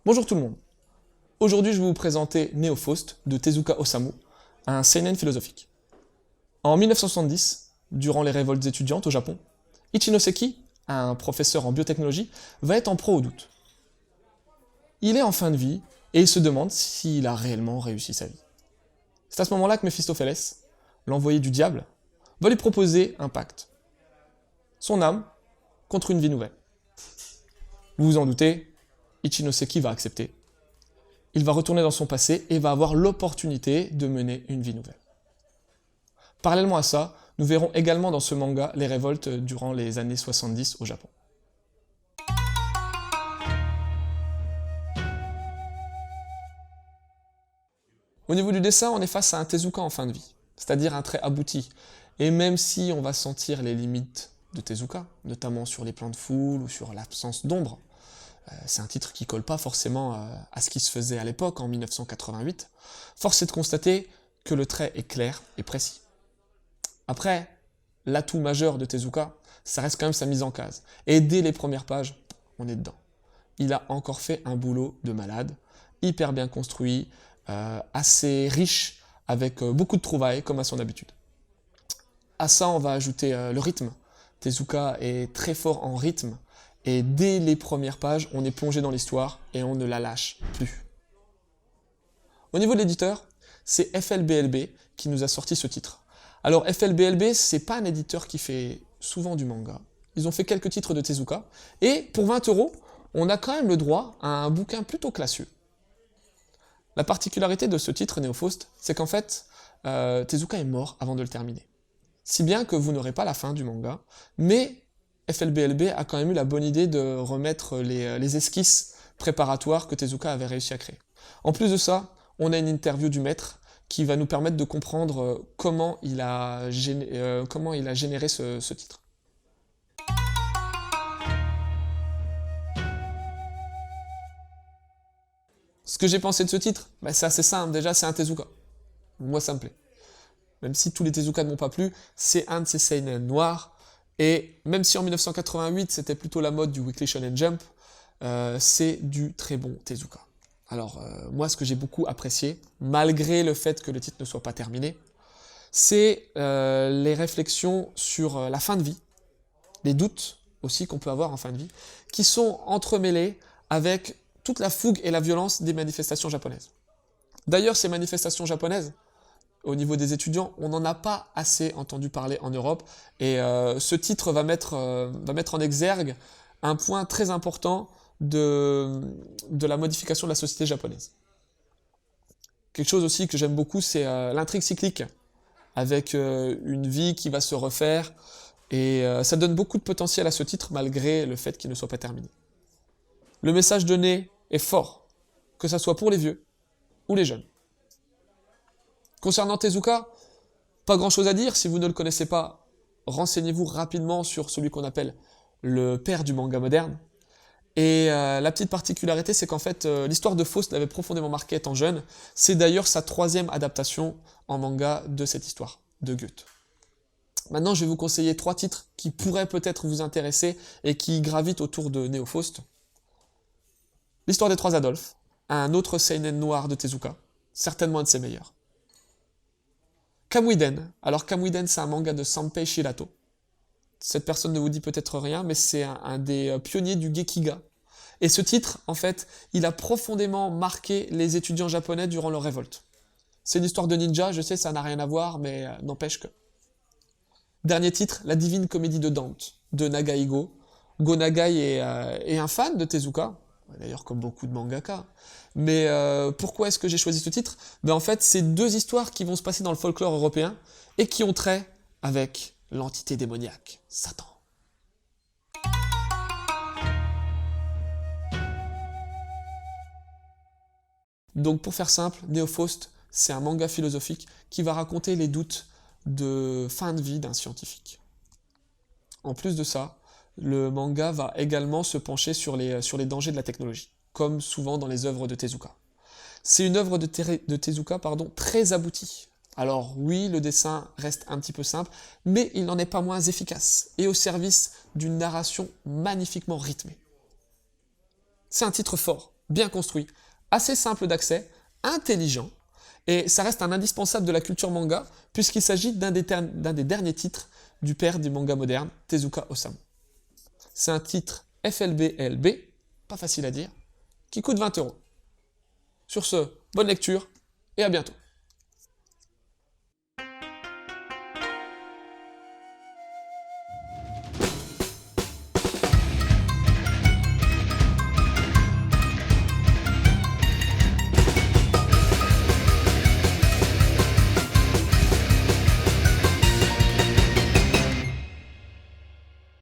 Bonjour tout le monde. Aujourd'hui, je vais vous présenter Neo Faust de Tezuka Osamu, un seinen philosophique. En 1970, durant les révoltes étudiantes au Japon, Ichinoseki, un professeur en biotechnologie, va être en proie au doute. Il est en fin de vie et il se demande s'il a réellement réussi sa vie. C'est à ce moment-là que Méphistophélès, l'envoyé du diable, va lui proposer un pacte. Son âme contre une vie nouvelle. Vous vous en doutez, Ichinoseki va accepter. Il va retourner dans son passé et va avoir l'opportunité de mener une vie nouvelle. Parallèlement à ça, nous verrons également dans ce manga les révoltes durant les années 70 au Japon. Au niveau du dessin, on est face à un Tezuka en fin de vie, c'est-à-dire un trait abouti. Et même si on va sentir les limites de Tezuka, notamment sur les plans de foule ou sur l'absence d'ombre, c'est un titre qui colle pas forcément à ce qui se faisait à l'époque, en 1988, force est de constater que le trait est clair et précis. Après, l'atout majeur de Tezuka, ça reste quand même sa mise en case. Et dès les premières pages, on est dedans. Il a encore fait un boulot de malade, hyper bien construit, assez riche, avec beaucoup de trouvailles, comme à son habitude. À ça, on va ajouter le rythme. Tezuka est très fort en rythme, et dès les premières pages, on est plongé dans l'histoire, et on ne la lâche plus. Au niveau de l'éditeur, c'est FLBLB qui nous a sorti ce titre. Alors FLBLB, c'est pas un éditeur qui fait souvent du manga. Ils ont fait quelques titres de Tezuka, et pour 20 €, on a quand même le droit à un bouquin plutôt classieux. La particularité de ce titre, Neo Faust, c'est qu'en fait, Tezuka est mort avant de le terminer. Si bien que vous n'aurez pas la fin du manga, mais FLBLB a quand même eu la bonne idée de remettre les esquisses préparatoires que Tezuka avait réussi à créer. En plus de ça, on a une interview du maître qui va nous permettre de comprendre comment il a généré ce titre. Ce que j'ai pensé de ce titre, c'est assez simple. Déjà, c'est un Tezuka. Moi, ça me plaît. Même si tous les Tezuka ne m'ont pas plu, c'est un de ces seinen noirs. Et même si en 1988, c'était plutôt la mode du Weekly Shonen Jump, c'est du très bon Tezuka. Alors, moi, ce que j'ai beaucoup apprécié, malgré le fait que le titre ne soit pas terminé, c'est les réflexions sur la fin de vie, les doutes aussi qu'on peut avoir en fin de vie, qui sont entremêlés avec toute la fougue et la violence des manifestations japonaises. D'ailleurs, ces manifestations japonaises, au niveau des étudiants, on n'en a pas assez entendu parler en Europe, et ce titre va mettre en exergue un point très important de la modification de la société japonaise. Quelque chose aussi que j'aime beaucoup, c'est l'intrigue cyclique, avec une vie qui va se refaire, et ça donne beaucoup de potentiel à ce titre, malgré le fait qu'il ne soit pas terminé. Le message donné est fort, que ça soit pour les vieux ou les jeunes. Concernant Tezuka, pas grand chose à dire, si vous ne le connaissez pas, renseignez-vous rapidement sur celui qu'on appelle le père du manga moderne. Et la petite particularité, c'est qu'en fait, l'histoire de Faust l'avait profondément marqué étant jeune. C'est d'ailleurs sa 3e adaptation en manga de cette histoire, de Goethe. Maintenant, je vais vous conseiller 3 titres qui pourraient peut-être vous intéresser et qui gravitent autour de Neo Faust. L'histoire des 3 Adolphes, un autre seinen noir de Tezuka, certainement un de ses meilleurs. Kamuiden. Alors Kamuiden, c'est un manga de Sanpei Shirato. Cette personne ne vous dit peut-être rien, mais c'est un des pionniers du Gekiga. Et ce titre, en fait, il a profondément marqué les étudiants japonais durant leur révolte. C'est une histoire de ninja, je sais, ça n'a rien à voir, mais n'empêche que. Dernier titre, La Divine Comédie de Dante, de Nagaigo. Go Nagai est un fan de Tezuka, d'ailleurs comme beaucoup de mangaka. Mais pourquoi est-ce que j'ai choisi ce titre? En fait, c'est 2 histoires qui vont se passer dans le folklore européen et qui ont trait avec l'entité démoniaque, Satan. Donc pour faire simple, Neo Faust, c'est un manga philosophique qui va raconter les doutes de fin de vie d'un scientifique. En plus de ça, le manga va également se pencher sur les dangers de la technologie, comme souvent dans les œuvres de Tezuka. C'est une œuvre de Tezuka très aboutie. Alors oui, le dessin reste un petit peu simple, mais il n'en est pas moins efficace, et au service d'une narration magnifiquement rythmée. C'est un titre fort, bien construit, assez simple d'accès, intelligent, et ça reste un indispensable de la culture manga, puisqu'il s'agit d'un des derniers titres du père du manga moderne, Tezuka Osamu. C'est un titre FLB-LB, pas facile à dire, qui coûte 20 €. Sur ce, bonne lecture, et à bientôt.